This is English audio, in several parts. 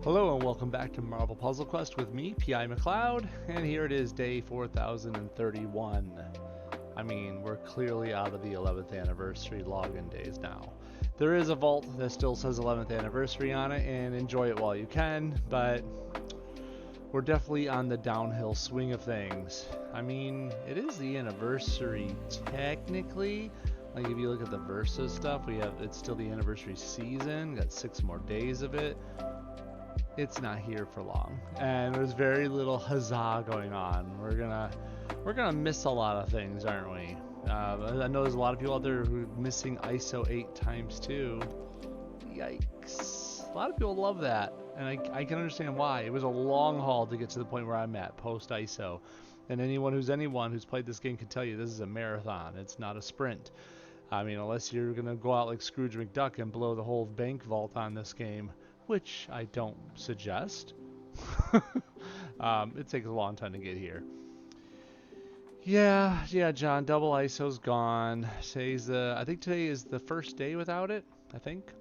Hello and welcome back to Marvel Puzzle Quest with me, P.I. McLeod, and here it is day 4031. I mean, we're clearly out of the 11th anniversary login days now. There is a vault that still says 11th anniversary on it, and enjoy it while you can, but we're definitely on the downhill swing of things. I mean, it is the anniversary technically. Like if you look at the Versus stuff, it's still the anniversary season, got 6 more days of it. It's not here for long, and there's very little huzzah going on. We're gonna miss a lot of things, aren't we? I know there's a lot of people out there who are missing ISO 8 times 2. Yikes! A lot of people love that, and I can understand why. It was a long haul to get to the point where I'm at post ISO, and anyone who's played this game can tell you this is a marathon. It's not a sprint. I mean, unless you're gonna go out like Scrooge McDuck and blow the whole bank vault on this game, which I don't suggest. It takes a long time to get here. Yeah, John, double ISO's gone. I think today is the first day without it, I think.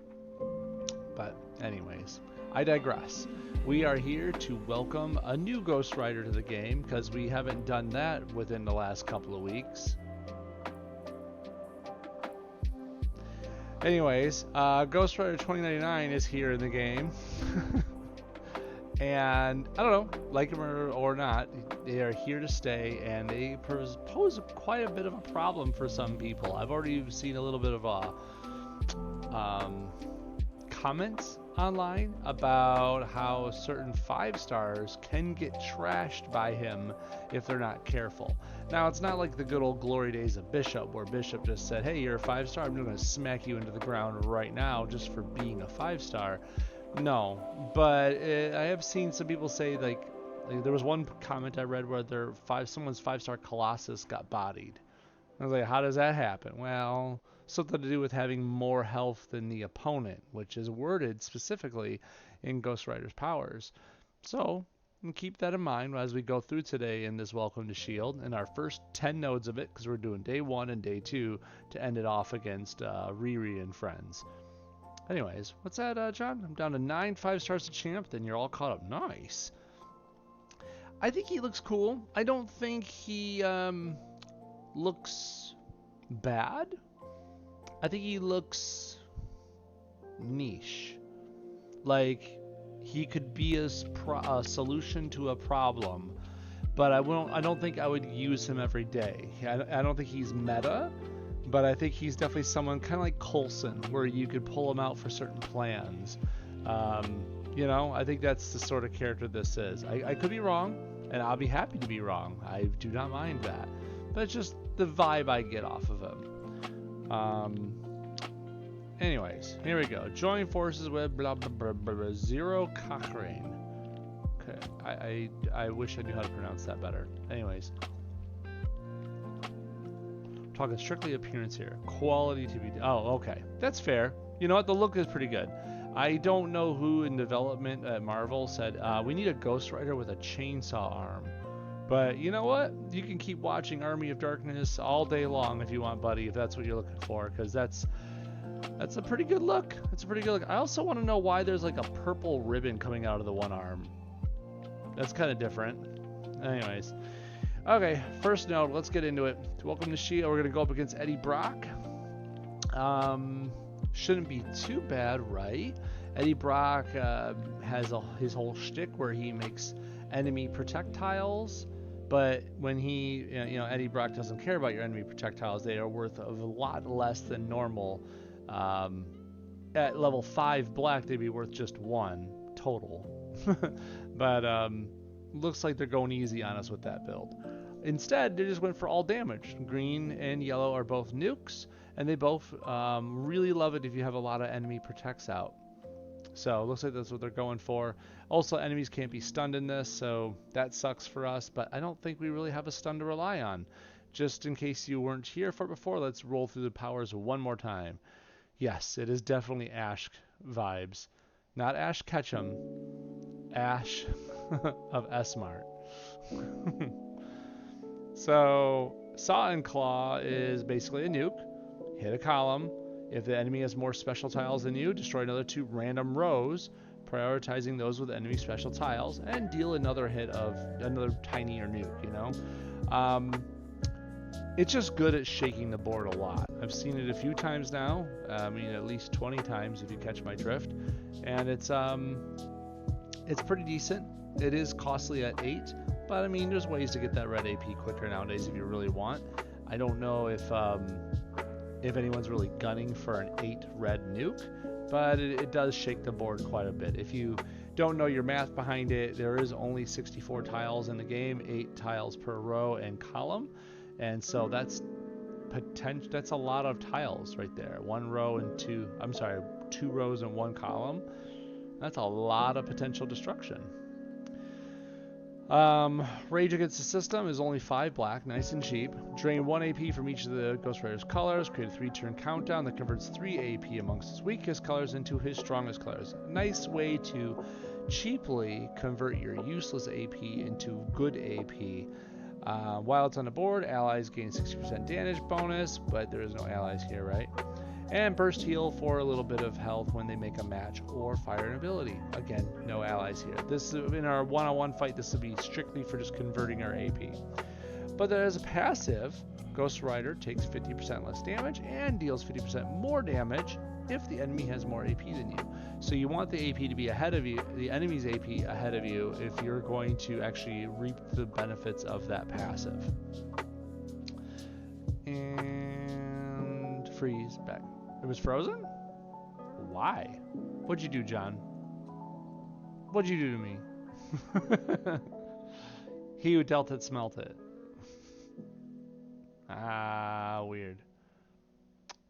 But anyways, I digress. We are here to welcome a new Ghost Rider to the game because we haven't done that within the last couple of weeks. Anyways, Ghost Rider 2099 is here in the game. And I don't know, like them or not, they are here to stay, and they pose quite a bit of a problem for some people. I've already seen a little bit of comments online about how certain 5 stars can get trashed by him if they're not careful. Now, it's not like the good old glory days of Bishop, where Bishop just said, hey, you're a 5 star, I'm going to smack you into the ground right now just for being a 5 star. No, but I have seen some people say, like there was one comment I read where someone's 5 star Colossus got bodied. I was like, how does that happen? Well, something to do with having more health than the opponent, which is worded specifically in Ghost Rider's powers. So keep that in mind as we go through today in this Welcome to S.H.I.E.L.D. and our first 10 nodes of it, because we're doing day 1 and day 2 to end it off against Riri and friends. Anyways, what's that, John? I'm down to 9 5 stars to champ, then you're all caught up. Nice. I think he looks cool. I don't think he looks bad. I think he looks niche. Like he could be a solution to a problem, but I don't think I would use him every day. I don't think he's meta, but I think he's definitely someone kind of like Coulson, where you could pull him out for certain plans. I think that's the sort of character this is. I could be wrong, and I'll be happy to be wrong. I do not mind that. But it's just the vibe I get off of him. Anyways, here we go. Join forces with blah blah blah blah Zero Cochrane. Okay, I wish I knew how to pronounce that better. Anyways, talking strictly appearance here. Quality to be. Oh, okay, that's fair. You know what? The look is pretty good. I don't know who in development at Marvel said we need a Ghost Rider with a chainsaw arm. But you know what? You can keep watching Army of Darkness all day long if you want, buddy, if that's what you're looking for, because that's a pretty good look. It's a pretty good look. I also want to know why there's like a purple ribbon coming out of the one arm. That's kind of different. Anyways. Okay, first node, let's get into it. Welcome to S.H.I.E.L.D. We're going to go up against Eddie Brock. Shouldn't be too bad, right? Eddie Brock has his whole shtick where he makes enemy projectiles, but when Eddie Brock doesn't care about your enemy projectiles. They are worth a lot less than normal. At level 5 black, they'd be worth just 1 total. But looks like they're going easy on us with that build. Instead, they just went for all damage. Green and yellow are both nukes, and they both really love it if you have a lot of enemy protects out. So it looks like that's what they're going for. Also, enemies can't be stunned in this, so that sucks for us, but I don't think we really have a stun to rely on. Just in case you weren't here for it before, let's roll through the powers one more time. Yes, it is definitely Ash vibes. Not Ash Ketchum. Ash of S-Mart. So, Saw and Claw is basically a nuke. Hit a column. If the enemy has more special tiles than you, destroy another 2 random rows. prioritizing those with enemy special tiles, and deal another hit of another tinier nuke, you know? It's just good at shaking the board a lot. I've seen it a few times now. I mean, at least 20 times if you catch my drift. And it's pretty decent. It is costly at 8, but I mean, there's ways to get that red AP quicker nowadays if you really want. I don't know if anyone's really gunning for an 8 red nuke, but it does shake the board quite a bit. If you don't know your math behind it, there is only 64 tiles in the game, 8 tiles per row and column. And so that's a lot of tiles right there. 2 rows and 1 column. That's a lot of potential destruction. Rage against the system is only 5 black, nice and cheap. Drain 1 AP from each of the Ghost Rider's colors. Create a 3-turn countdown that converts 3 AP amongst his weakest colors into his strongest colors. Nice way to cheaply convert your useless AP into good AP. While it's on the board, allies gain 60% damage bonus, but there is no allies here, right? And burst heal for a little bit of health when they make a match or fire an ability. Again, no allies here. This in our one-on-one fight, this would be strictly for just converting our AP. But there is a passive. Ghost Rider takes 50% less damage and deals 50% more damage if the enemy has more AP than you. So you want the AP to be ahead of you, the enemy's AP ahead of you, if you're going to actually reap the benefits of that passive. And freeze back. It was frozen? Why? What'd you do, John? What'd you do to me? He who dealt it smelt it. Ah, weird.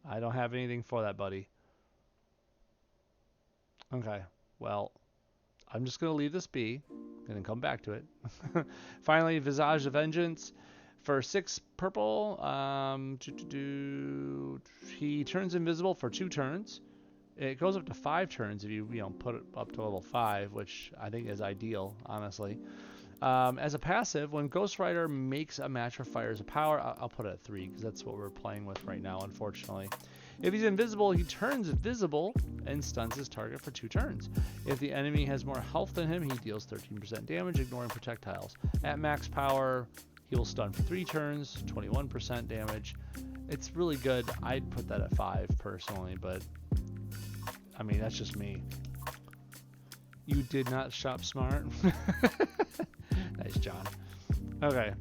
I don't have anything for that, buddy. Okay, well, I'm just going to leave this be. I'm going to come back to it. Finally, Visage of Vengeance. For 6 purple, he turns invisible for 2 turns. It goes up to 5 turns if you put it up to level 5, which I think is ideal, honestly. As a passive, when Ghost Rider makes a match or fires a power, I'll put it at 3 because that's what we're playing with right now, unfortunately. If he's invisible, he turns invisible and stuns his target for 2 turns. If the enemy has more health than him, he deals 13% damage, ignoring projectiles. At max power, he will stun for 3 turns, 21% damage. It's really good. I'd put that at 5 personally, but I mean, that's just me. You did not shop smart. Nice, John. Okay.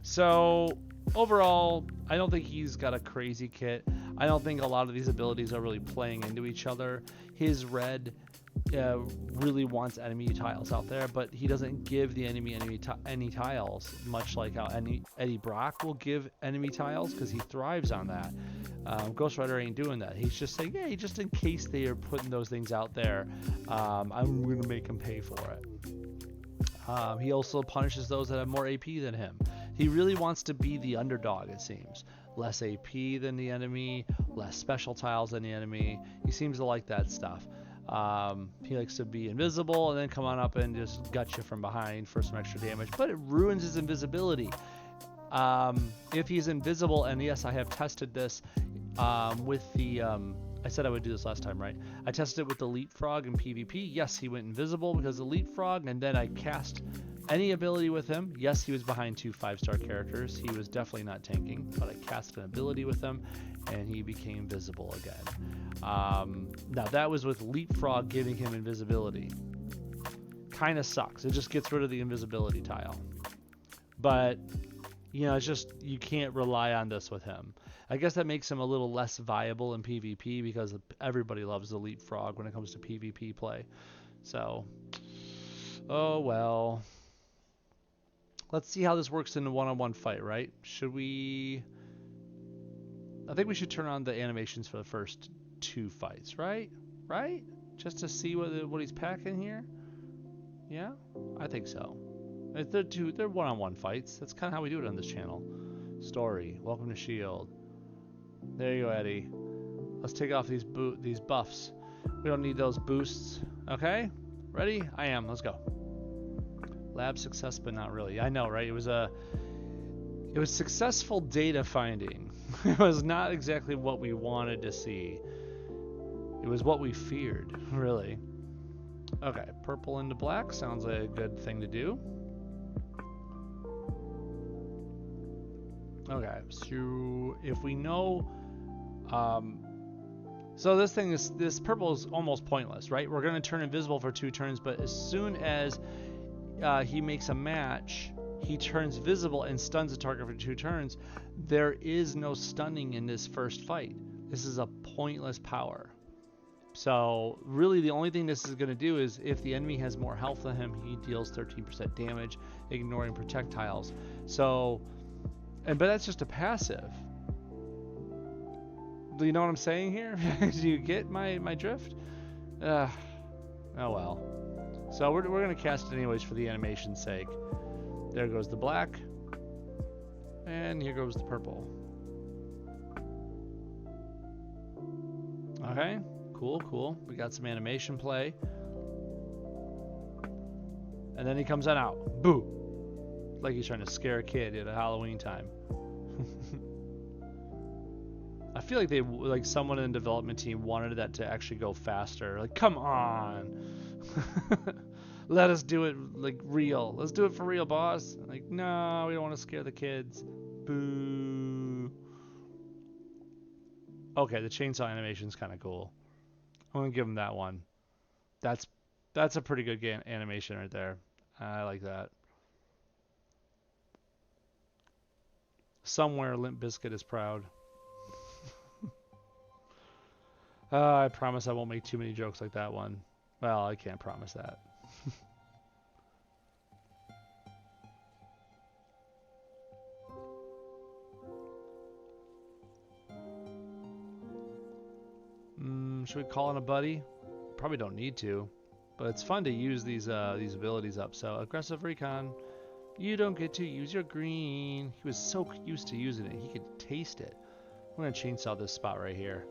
So overall, I don't think he's got a crazy kit. I don't think a lot of these abilities are really playing into each other. His red really wants enemy tiles out there, but he doesn't give the enemy any tiles, much like how Eddie Brock will give enemy tiles because he thrives on that. Ghost Rider ain't doing that. He's just saying, hey, just in case they are putting those things out there, I'm going to make him pay for it. He also punishes those that have more AP than him. He really wants to be the underdog, it seems. Less AP than the enemy, less special tiles than the enemy. He seems to like that stuff. He likes to be invisible and then come on up and just gut you from behind for some extra damage, but it ruins his invisibility. If he's invisible, and yes, I have tested this with the I said I would do this last time, right? I tested it with the Leapfrog in PvP. Yes, he went invisible because of Leapfrog, and then I cast any ability with him. Yes, he was behind 2 5-star characters. He was definitely not tanking, but I cast an ability with him, and he became visible again. Now, that was with Leapfrog giving him invisibility. Kind of sucks. It just gets rid of the invisibility tile. But, it's just, you can't rely on this with him. I guess that makes him a little less viable in PvP because everybody loves the Leapfrog when it comes to PvP play. So, oh well. Let's see how this works in a one-on-one fight, right? Should we... I think we should turn on the animations for the first 2 fights, right? Right? Just to see what he's packing here? Yeah? I think so. They're one-on-one fights. That's kind of how we do it on this channel. Story. Welcome to S.H.I.E.L.D. There you go, Eddie. Let's take off these buffs. We don't need those boosts. Okay? Ready? I am. Let's go. Lab success, but not really. I know, right? It was successful data finding. It was not exactly what we wanted to see. It was what we feared, really. Okay, purple into black sounds like a good thing to do. Okay, so if we know, so this purple is almost pointless, right? We're gonna turn invisible for 2 turns, but as soon as he makes a match, he turns visible and stuns the target for 2 turns. There is no stunning in this first fight. This is a pointless power. So really the only thing this is going to do is if the enemy has more health than him, he deals 13% damage, ignoring projectiles. So, but that's just a passive. Do you know what I'm saying here? Do you get my drift? Oh well. So we're going to cast it anyways for the animation's sake. There goes the black. And here goes the purple. Okay. Cool. We got some animation play. And then he comes on out. Boo! Like he's trying to scare a kid at a Halloween time. I feel like someone in the development team wanted that to actually go faster. Like, come on! Let us do it like real. Let's do it for real, boss. Like, no, we don't want to scare the kids. Boo! Okay, the chainsaw animation's kind of cool. I'm gonna give him that one. That's a pretty good animation right there. I like that. Somewhere Limp Bizkit is proud. I promise I won't make too many jokes like that one. Well, I can't promise that. Should we call in a buddy? Probably don't need to, but it's fun to use these abilities up. So aggressive recon, you don't get to use your green. He was so used to using it, he could taste it. I'm gonna chainsaw this spot right here.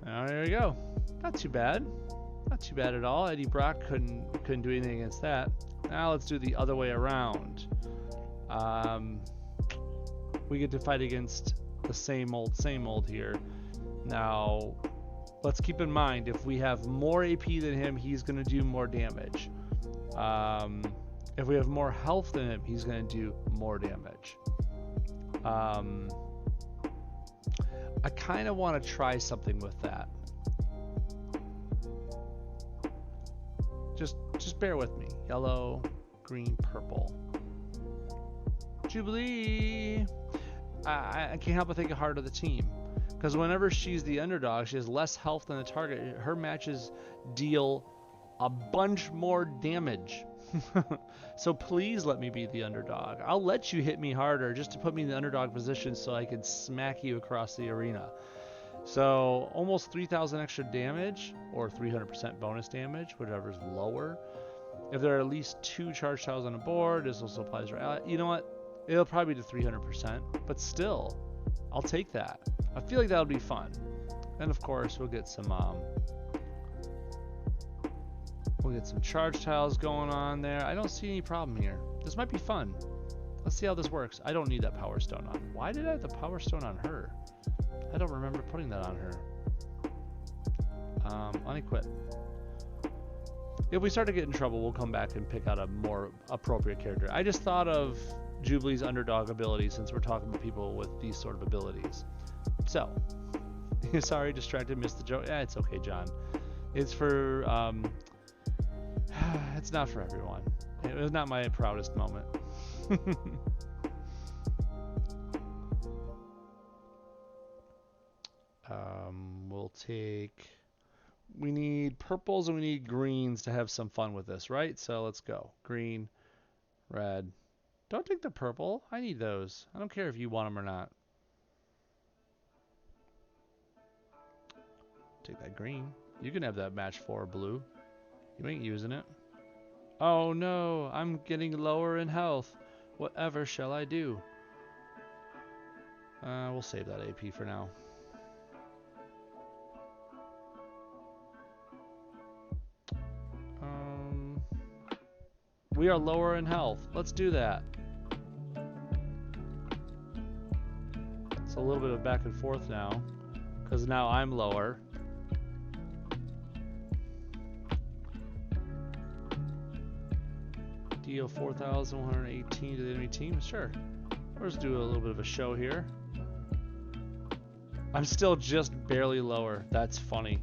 There we go. Not too bad. Not too bad at all. Eddie Brock couldn't do anything against that. Now let's do the other way around. We get to fight against the same old here. Now, let's keep in mind, if we have more AP than him, he's going to do more damage. If we have more health than him, he's going to do more damage. I kind of want to try something with that. Just bear with me. Yellow, green, purple. Jubilee! I can't help but think hard of the team. Because whenever she's the underdog, she has less health than the target. Her matches deal a bunch more damage. So please let me be the underdog. I'll let you hit me harder just to put me in the underdog position so I can smack you across the arena. So almost 3,000 extra damage, or 300% bonus damage, whatever's lower. If there are at least 2 charge tiles on the board, this also applies for ally. You know what? It'll probably be to 300%, but still, I'll take that. I feel like that'll be fun. And of course, we'll get some charge tiles going on there. I don't see any problem here. This might be fun. Let's see how this works. I don't need that power stone on. Why did I have the power stone on her? I don't remember putting that on her. Unequip. If we start to get in trouble, we'll come back and pick out a more appropriate character. I just thought of Jubilee's underdog ability since we're talking about people with these sort of abilities. So, sorry, distracted, missed the joke. It's okay, John. It's for, it's not for everyone. It was not my proudest moment. We'll take... We need purples and we need greens to have some fun with this, right? So let's go. Green, red. Don't take the purple. I need those. I don't care if you want them or not. Take that green. You can have that match 4 blue. You ain't using it. Oh no, I'm getting lower in health. Whatever shall I do? We'll save that AP for now. We are lower in health. Let's do that. It's a little bit of back and forth now, because now I'm lower. Deal 4,118 to the enemy team. Sure. Let's do a little bit of a show here. I'm still just barely lower. That's funny.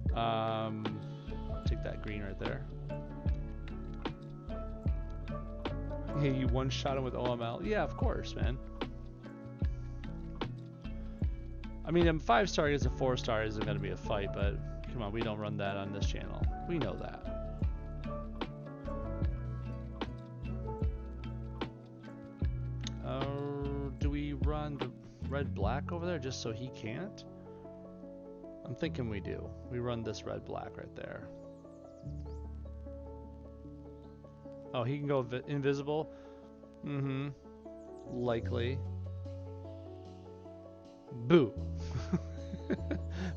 Take that green right there. Yeah, you one-shot him with OML. Yeah, of course, man. I mean, a 5-star against a 4-star isn't going to be a fight, but come on, we don't run that on this channel. We know that. Do we run the red-black over there just so he can't? I'm thinking we do. We run this red-black right there. Oh, he can go invisible? Mm-hmm. Likely. Boo.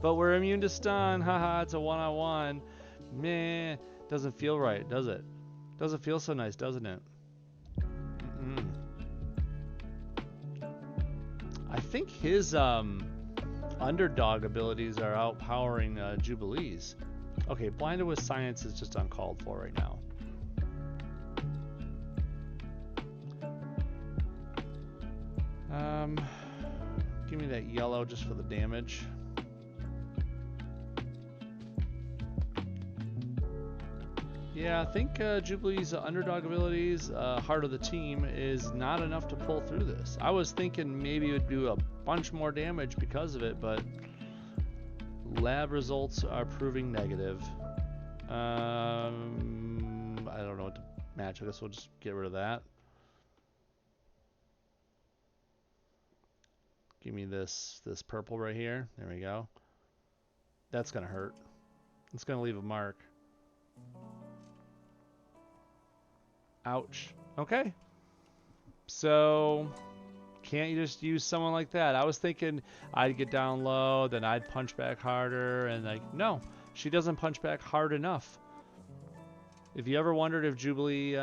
But we're immune to stun. Haha, it's a one-on-one. Meh. Doesn't feel right, does it? Doesn't feel so nice, doesn't it? I think his underdog abilities are outpowering Jubilee's. Okay, blinded with science is just uncalled for right now. Give me that yellow just for the damage. Yeah, I think Jubilee's underdog abilities, heart of the team, is not enough to pull through this. I was thinking maybe it would do a bunch more damage because of it, but lab results are proving negative. I don't know what to match. I guess we'll just get rid of that. Give me this purple right here. There we go. That's gonna hurt. It's gonna leave a mark. Ouch. Okay. So can't you just use someone like that? I was thinking I'd get down low, then I'd punch back harder, and like, no, she doesn't punch back hard enough. If you ever wondered if Jubilee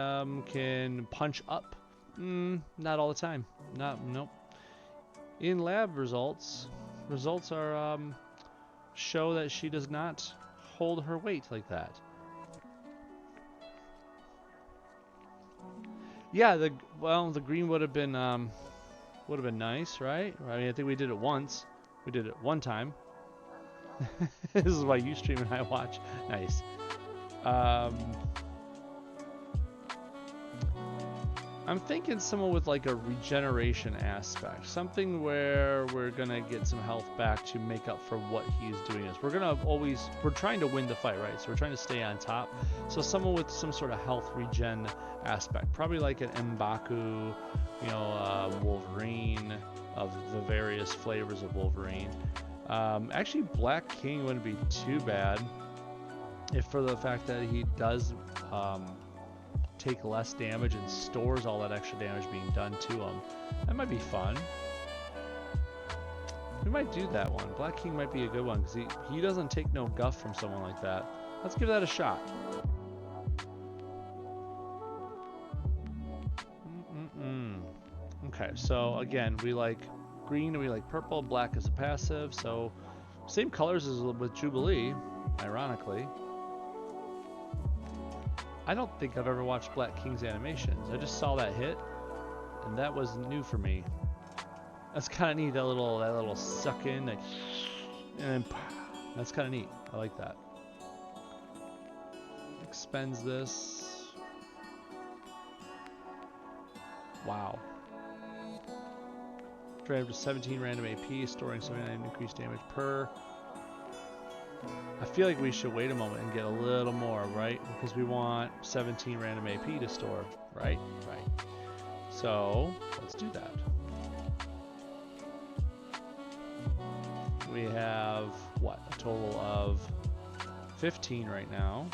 can punch up, not all the time. Nope. In lab results are show that she does not hold her weight like that. Yeah, the green would have been nice, right? I mean, I think we did it once. We did it one time. This is why you stream and I watch. Nice. I'm thinking someone with like a regeneration aspect, something where we're gonna get some health back to make up for what he's doing. We're trying to win the fight, right? So we're trying to stay on top. So someone with some sort of health regen aspect, probably like an MPQ, Wolverine, of the various flavors of Wolverine. Actually, Black King wouldn't be too bad if for the fact that he does take less damage and stores all that extra damage being done to him. That might be fun. We might do that one. Black King might be a good one because he doesn't take no guff from someone like that. Let's give that a shot. Okay, so again, we like green and we like purple. Black is a passive, so same colors as with Jubilee, ironically. I don't think I've ever watched Black King's animations. I just saw that hit, and that was new for me. That's kind of neat. That little suck in, and then that's kind of neat. I like that. Expends this. Wow. Drive to 17 random AP, storing 79 increased damage per. I feel like we should wait a moment and get a little more, right? Because we want 17 random AP to store, right? Right. So let's do that. We have, what, a total of 15 right now.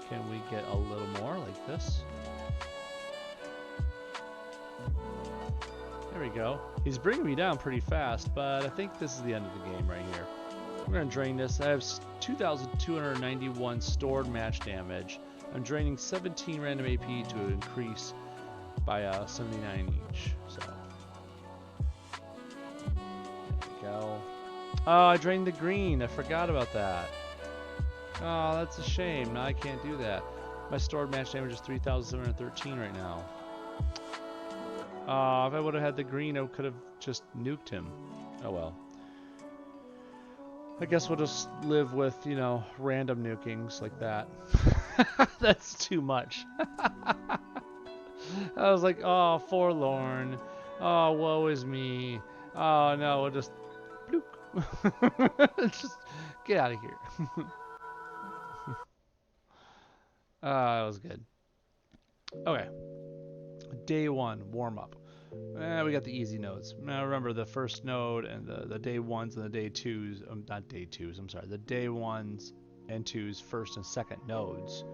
Can we get a little more like this? There we go. He's bringing me down pretty fast, but I think this is the end of the game right here. We're going to drain this. I have 2,291 stored match damage. I'm draining 17 random AP to increase by 79 each. So Oh, I drained the green. I forgot about that. Oh, that's a shame. Now I can't do that. My stored match damage is 3,713 right now. If I would have had the green, I could have just nuked him. Oh well. I guess we'll just live with, you know, random nukings like that. That's too much. I was like, oh, forlorn. Oh, woe is me. Oh, no, we'll just... bloop. Just get out of here. That was good. Okay. Day 1, warm-up. We got the easy nodes. Now remember the first node and the day 1s and the day 2s, not day 2s, I'm sorry, the day 1s and 2s, first and second nodes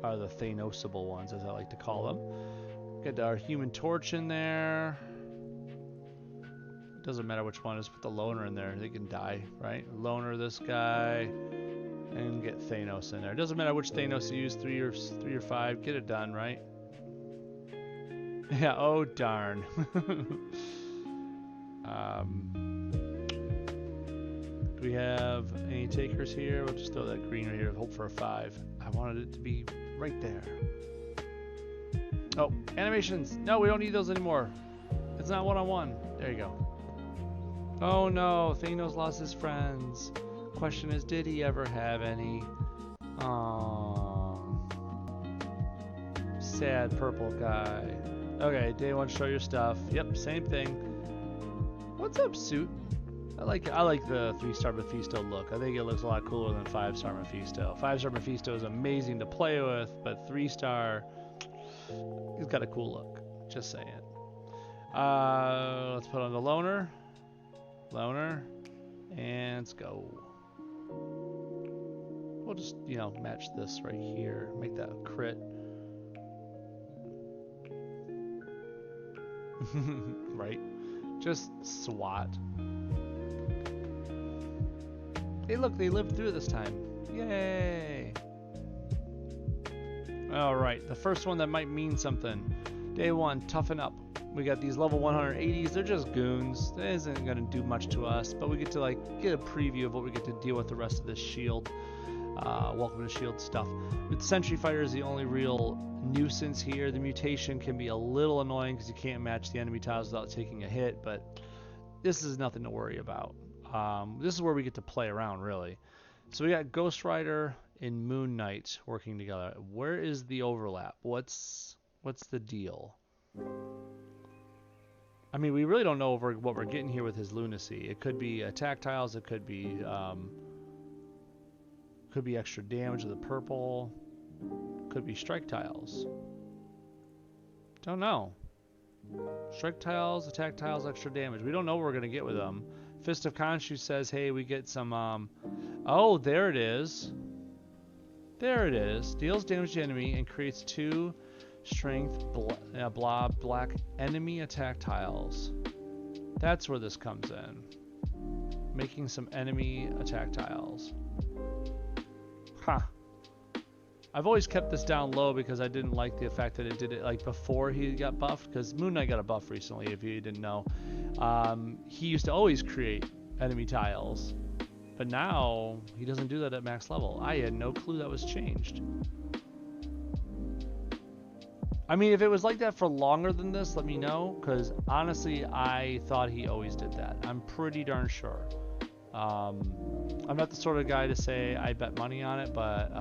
are the Thanosable ones, as I like to call them. Get our human torch in there. Doesn't matter which one, just put the loner in there. They can die, right? Loner, this guy, and get Thanos in there. Doesn't matter which Thanos you use, 3 or 5. Get it done, right? Yeah. Oh darn. Do we have any takers here? We'll just throw that green right here. Hope for a 5. I wanted it to be right there. Oh, animations. No, we don't need those anymore. It's not one-on-one. There you go. Oh no, Thanos lost his friends. Question is, did he ever have any? Sad purple guy. Okay, day 1, show your stuff. Yep, same thing. What's up, suit? I like the 3-star Mephisto look. I think it looks a lot cooler than 5-star Mephisto. 5-star Mephisto is amazing to play with, but 3-star, he's got a cool look. Just saying. Let's put on the loner. And let's go. We'll just, you know, match this right here. Make that a crit. Right? Just SWAT. Hey look, they lived through this time. Yay! Alright, the first one that might mean something. Day 1, toughen up. We got these level 180s. They're just goons. That isn't going to do much to us, but we get to like get a preview of what we get to deal with the rest of this shield. Welcome to shield stuff. With Sentry Fighter is the only real nuisance here. The mutation can be a little annoying because you can't match the enemy tiles without taking a hit, but this is nothing to worry about. This is where we get to play around, really. So we got Ghost Rider and Moon Knight working together. Where is the overlap? What's the deal? I mean, we really don't know what we're getting here with his lunacy. It could be attack tiles. It could be extra damage with the purple. Could be strike tiles. Don't know. Strike tiles, attack tiles, extra damage. We don't know what we're gonna get with them. Fist of Khonshu says, "Hey, we get some." Oh, there it is. There it is. Deals damage to enemy and creates 2 strength blob black enemy attack tiles. That's where this comes in. Making some enemy attack tiles. Huh. I've always kept this down low because I didn't like the fact that it did it like before he got buffed, because Moon Knight got a buff recently, if you didn't know. He used to always create enemy tiles, but now he doesn't do that at max level. I had no clue that was changed. I mean, if it was like that for longer than this, let me know, because honestly, I thought he always did that. I'm pretty darn sure. I'm not the sort of guy to say I bet money on it, but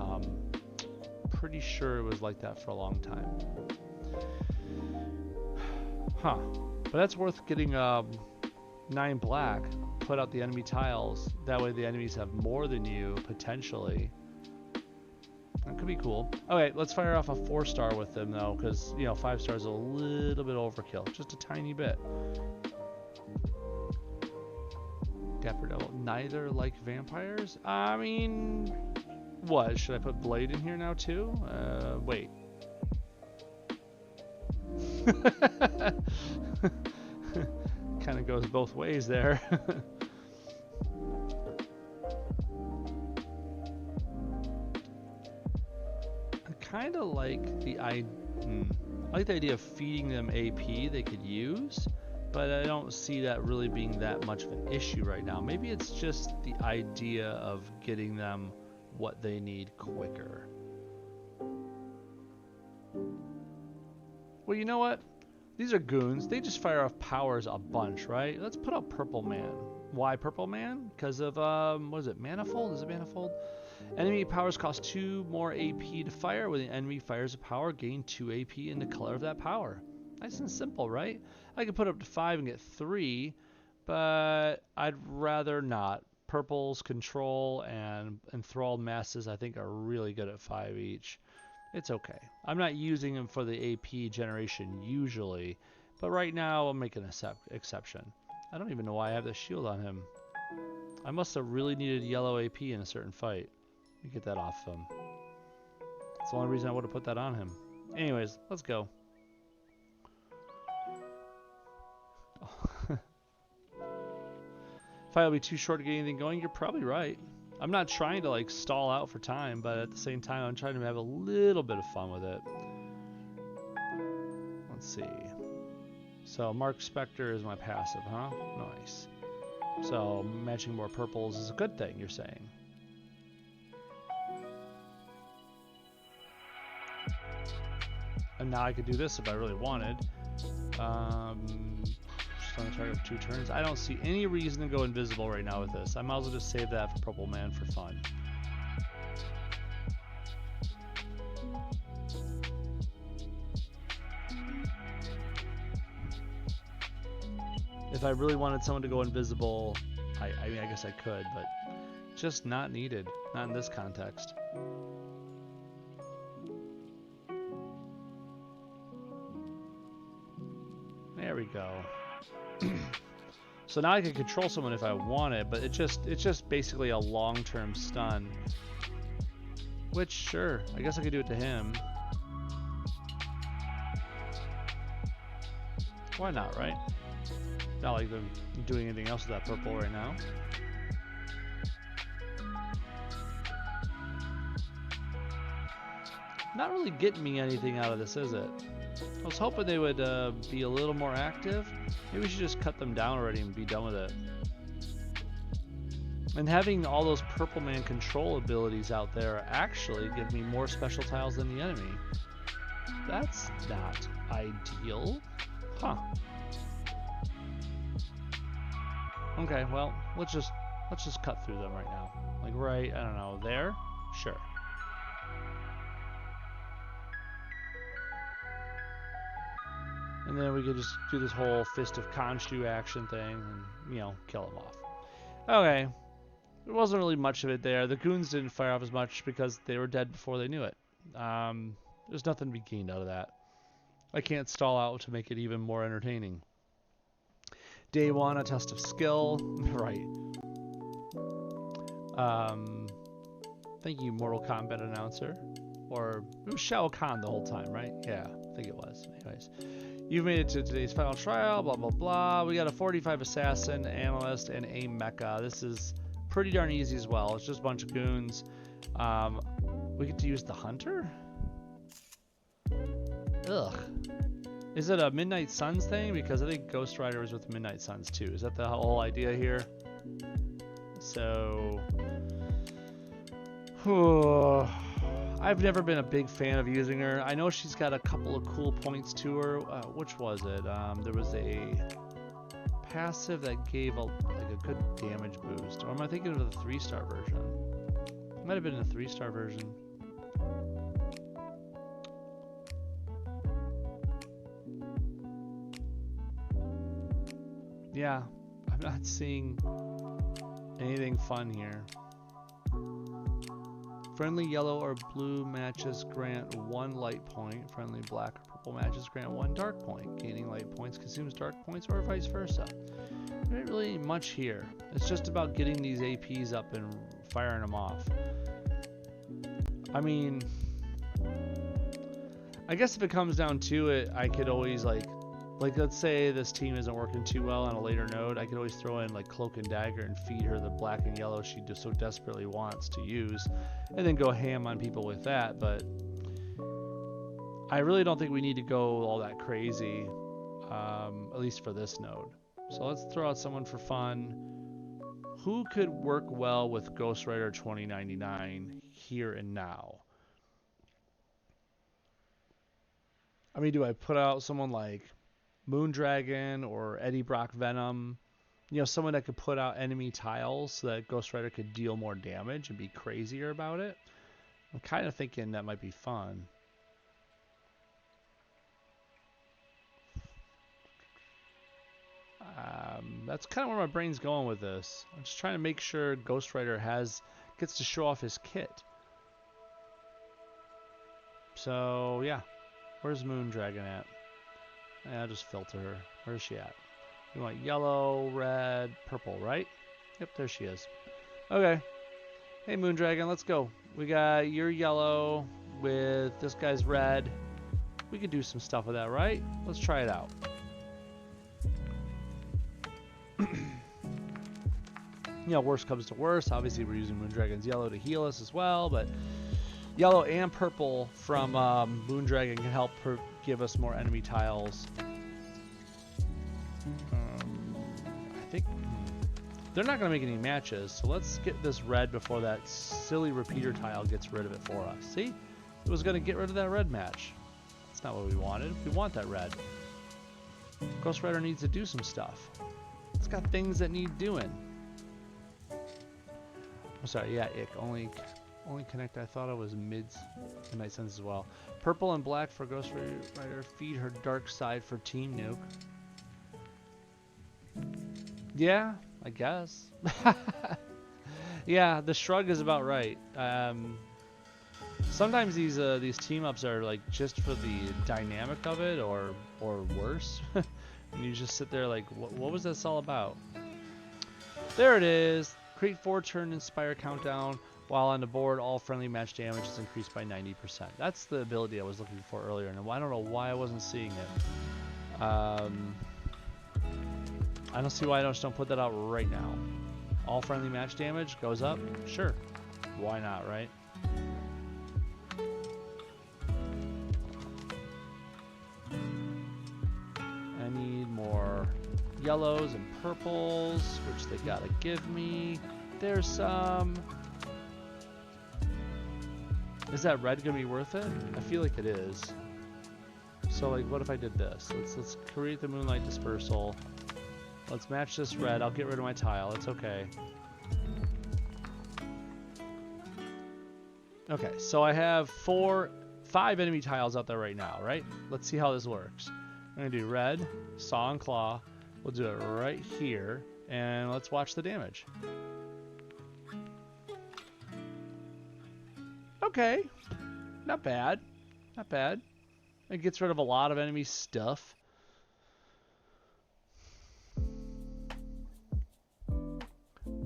pretty sure it was like that for a long time. Huh. But that's worth getting 9 black, put out the enemy tiles. That way the enemies have more than you, potentially. That could be cool. Okay, let's fire off a 4-star with them though, because you know 5 stars is a little bit overkill, just a tiny bit. Dapper Devil, neither like vampires. I mean, what should I put Blade in here now too? Wait. Kind of goes both ways there. Kind of like the I like the idea of feeding them AP they could use, but I don't see that really being that much of an issue right now. Maybe it's just the idea of getting them what they need quicker. Well, you know what? These are goons. They just fire off powers a bunch, right? Let's put out Purple Man. Why Purple Man? Because of, what is it, Manifold? Is it Manifold? Enemy powers cost 2 more AP to fire. When the enemy fires a power, gain 2 AP in the color of that power. Nice and simple, right? I could put up to 5 and get 3, but I'd rather not. Purple's control and enthralled masses, I think, are really good at 5 each. It's okay. I'm not using them for the AP generation usually, but right now I'll make an exception. I don't even know why I have the shield on him. I must have really needed yellow AP in a certain fight. Let me get that off him. That's the only reason I would have put that on him. Anyways, let's go. Fight will be too short to get anything going. You're probably right. I'm not trying to like stall out for time, but at the same time I'm trying to have a little bit of fun with it. Let's see. So Mark Spectre is my passive, huh? Nice. So matching more purples is a good thing, you're saying. And now I could do this if I really wanted. Just on the target for 2 turns. I don't see any reason to go invisible right now with this. I might as well just save that for Purple Man for fun. If I really wanted someone to go invisible, I mean, I guess I could, but just not needed. Not in this context. There we go. So now I can control someone if I want it, but it's just basically a long-term stun. Which, sure, I guess I could do it to him. Why not, right? Not like I'm doing anything else with that purple right now. Not really getting me anything out of this, is it? I was hoping they would be a little more active. Maybe we should just cut them down already and be done with it. And having all those Purple Man control abilities out there actually give me more special tiles than the enemy. That's not ideal. Huh. Okay, well, let's just cut through them right now. Like right, I don't know, there? Sure. And then we could just do this whole Fist of Khonshu action thing and, you know, kill them off. Okay. There wasn't really much of it there. The goons didn't fire off as much because they were dead before they knew it. There's nothing to be gained out of that. I can't stall out to make it even more entertaining. Day 1, a test of skill. Right. Thank you, Mortal Kombat announcer. Or it was Shao Kahn the whole time, right? Yeah, I think it was. Anyways. You've made it to today's final trial, blah, blah, blah. We got a 45 assassin, analyst, and a mecha. This is pretty darn easy as well. It's just a bunch of goons. We get to use the hunter? Ugh. Is it a Midnight Suns thing? Because I think Ghost Rider was with Midnight Suns too. Is that the whole idea here? So... I've never been a big fan of using her. I know she's got a couple of cool points to her. Which was it? There was a passive that gave like a good damage boost. Or am I thinking of the 3-star version? It might have been a 3-star version. Yeah, I'm not seeing anything fun here. Friendly yellow or blue matches grant 1 light point. Friendly black or purple matches grant 1 dark point. Gaining light points consumes dark points or vice versa. There ain't really much here. It's just about getting these APs up and firing them off. I mean, I guess if it comes down to it, I could always like let's say this team isn't working too well on a later node, I could always throw in like Cloak and Dagger and feed her the black and yellow she just so desperately wants to use, and then go ham on people with that. But I really don't think we need to go all that crazy. at least for this node. So let's throw out someone for fun. Who could work well with Ghost Rider 2099 here and now? I mean, do I put out someone like Moondragon or Eddie Brock Venom? You know, someone that could put out enemy tiles so that Ghost Rider could deal more damage and be crazier about it. I'm kind of thinking that might be fun. That's kind of where my brain's going with this. I'm just trying to make sure Ghost Rider gets to show off his kit. So yeah, where's Moondragon at? I'll just filter her. Where's she at? We want yellow, red, purple, right? Yep, there she is. Okay. Hey, Moondragon, let's go. We got your yellow with this guy's red. We could do some stuff with that, right? Let's try it out. You know, worst comes to worst. Obviously, we're using Moondragon's yellow to heal us as well, but yellow and purple from Moondragon can help give us more enemy tiles. I think they're not going to make any matches, so let's get this red before that silly repeater tile gets rid of it for us. See? It was going to get rid of that red match. That's not what we wanted. We want that red. Ghost Rider needs to do some stuff. It's got things that need doing. I'm sorry, yeah, ick. Only connect. I thought it was mids. Midnight Suns as well. Purple and black for Ghost Rider. Feed her dark side for Team Nuke. Yeah, I guess. Yeah, the shrug is about right. Sometimes these team ups are like just for the dynamic of it, or worse. And you just sit there like, what was this all about? There it is. Create 4-turn Inspire countdown. While on the board, all friendly match damage is increased by 90%. That's the ability I was looking for earlier, and I don't know why I wasn't seeing it. I don't see why I just don't put that out right now. All friendly match damage goes up? Sure. Why not, right? I need more yellows and purples, which they gotta give me. There's some... Is that red gonna be worth it? I feel like it is. So like, what if I did this? Let's create the Moonlight Dispersal. Let's match this red. I'll get rid of my tile. It's okay. Okay, so I have 5 enemy tiles out there right now, right? Let's see how this works. I'm gonna do red, Saw and Claw. We'll do it right here, and let's watch the damage. Okay, not bad, not bad. It gets rid of a lot of enemy stuff.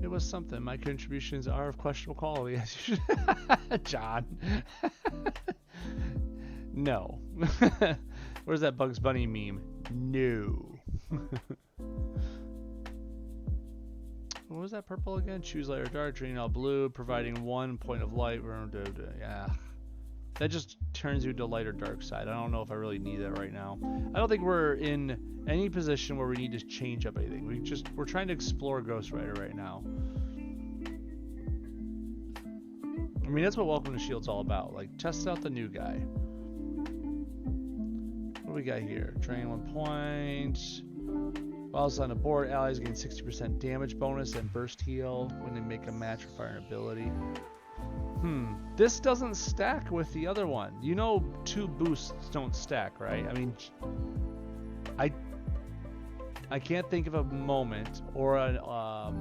It was something. My contributions are of questionable quality, as you should. John. No. Where's that Bugs Bunny meme? No. What was that purple again? Choose light or dark, green all blue, providing 1 point of light. Yeah. That just turns you to light or dark side. I don't know if I really need that right now. I don't think we're in any position where we need to change up anything. We're trying to explore Ghost Rider right now. I mean, that's what Welcome to Shield's all about. Like, test out the new guy. What do we got here? Drain 1 point. While it's on the board, allies gain 60% damage bonus and burst heal when they make a match or fire an ability. This doesn't stack with the other one. You know 2 boosts don't stack, right? I mean, I can't think of a moment or a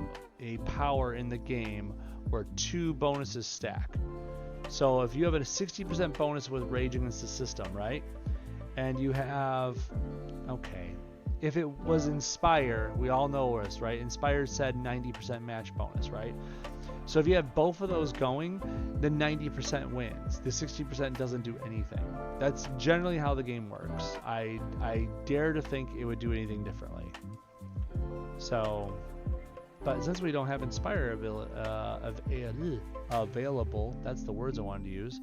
power in the game where 2 bonuses stack. So if you have a 60% bonus with Rage Against the System, right? And you have... Okay. If it was Inspire, we all know this, right? Inspire said 90% match bonus, right? So if you have both of those going, then 90% wins. The 60% doesn't do anything. That's generally how the game works. I dare to think it would do anything differently. So, but since we don't have Inspire available, that's the words I wanted to use.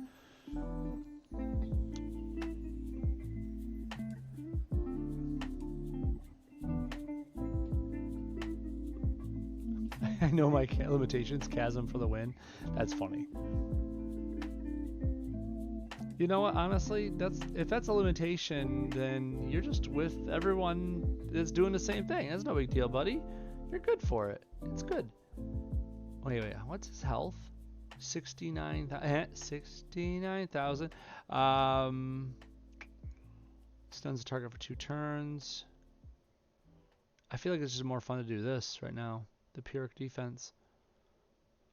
I know my limitations. Chasm for the win. That's funny. You know what? Honestly, if that's a limitation, then you're just with everyone that's doing the same thing. That's no big deal, buddy. You're good for it. It's good. Wait. What's his health? 69,000. Stuns the target for 2 turns. I feel like it's just more fun to do this right now. The Pyrrhic defense.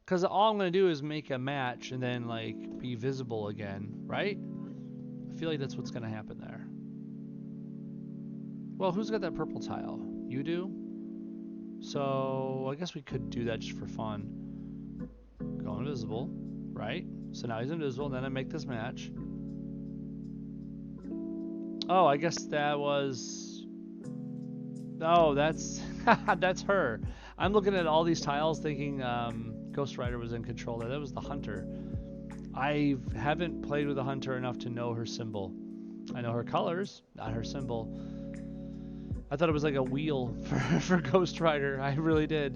Because all I'm going to do is make a match and then like be visible again, right? I feel like that's what's going to happen there. Well, who's got that purple tile? You do? So I guess we could do that just for fun. Go invisible, right? So now he's invisible, and then I make this match. Oh, I guess that was... Oh, that's that's her. I'm looking at all these tiles thinking Ghost Rider was in control there. That was the Hunter. I haven't played with the Hunter enough to know her symbol. I know her colors, not her symbol. I thought it was like a wheel for Ghost Rider. I really did.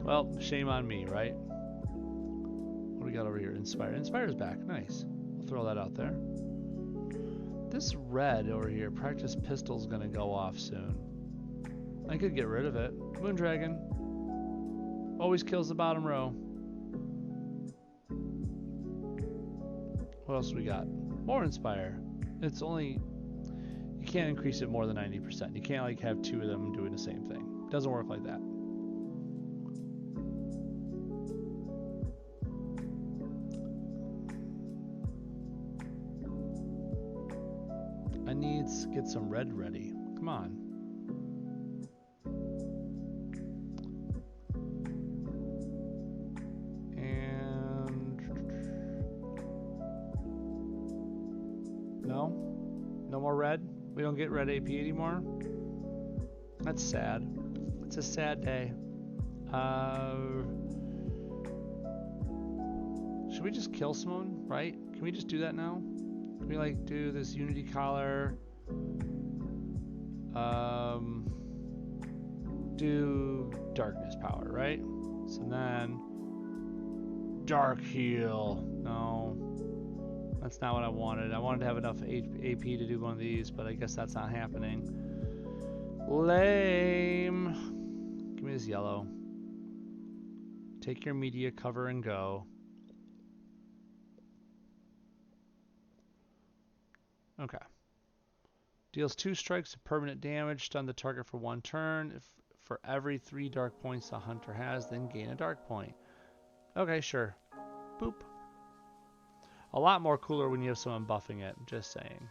Well, shame on me, right? What do we got over here? Inspire. Inspire's back. Nice. We'll throw that out there. This red over here, practice pistol's gonna go off soon. I could get rid of it. Moondragon. Always kills the bottom row. What else we got? More Inspire. It's only... You can't increase it more than 90%. You can't like have 2 of them doing the same thing. It doesn't work like that. I need to get some red ready. Come on. And... No more red? We don't get red AP anymore? That's sad. It's a sad day. Should we just kill someone, right? Can we just do that now? Can we like do this Unity Collar? Do Darkness Power, right? So then Dark Heal. No. That's not what I wanted. I wanted to have enough AP to do one of these, but I guess that's not happening. Lame. Give me this yellow. Take your media cover and go. Okay. Deals 2 strikes of permanent damage, stun the target for 1 turn. If for every 3 dark points the hunter has, then gain a dark point. Okay, sure. Boop. A lot more cooler when you have someone buffing it, just saying.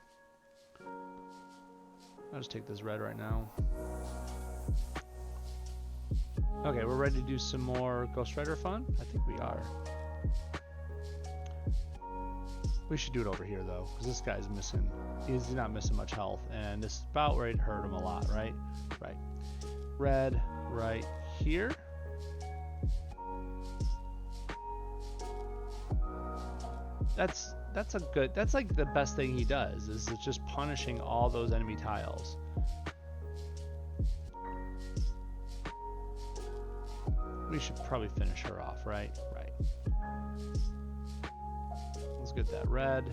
I'll just take this red right now. Okay, we're ready to do some more Ghost Rider fun? I think we are. We should do it over here though, because this guy's missing. He's not missing much health, and this is about ready to hurt him a lot, right? Right. Red right here. That's a good. That's like the best thing he does is it's just punishing all those enemy tiles. We should probably finish her off, right? Right. Let's get that red.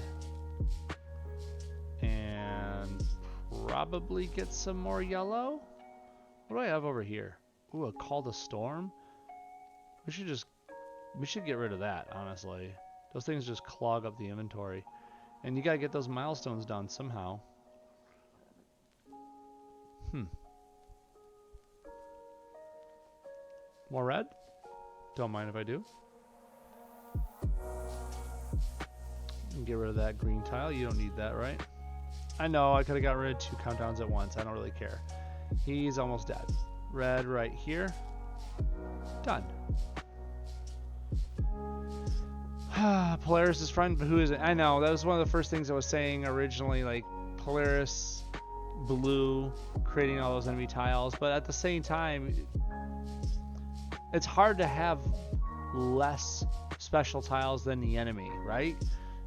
And probably get some more yellow. What do I have over here? Ooh, a Call to Storm? We should get rid of that, honestly. Those things just clog up the inventory. And you gotta get those milestones done somehow. More red? Don't mind if I do. Get rid of that green tile. You don't need that, right? I know, I could have got rid of 2 countdowns at once. I don't really care. He's almost dead. Red right here. Done. Polaris' friend, but who is it? I know, that was one of the first things I was saying originally, like Polaris, blue, creating all those enemy tiles, but at the same time, it's hard to have less special tiles than the enemy, right?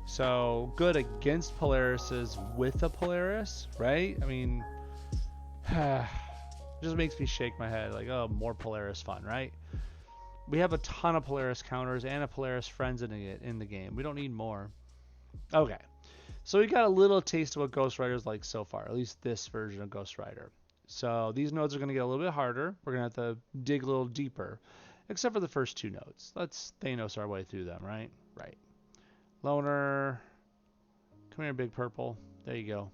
So good against Polaris is with a Polaris, right? I mean, it just makes me shake my head like, oh, more Polaris fun, right? We have a ton of Polaris counters and a Polaris friends in the game. We don't need more. Okay. So we got a little taste of what Ghost Rider's like so far, at least this version of Ghost Rider. So these nodes are going to get a little bit harder. We're going to have to dig a little deeper, except for the first two nodes. Let's Thanos our way through them, right? Right. Loner. Come here, Big Purple. There you go.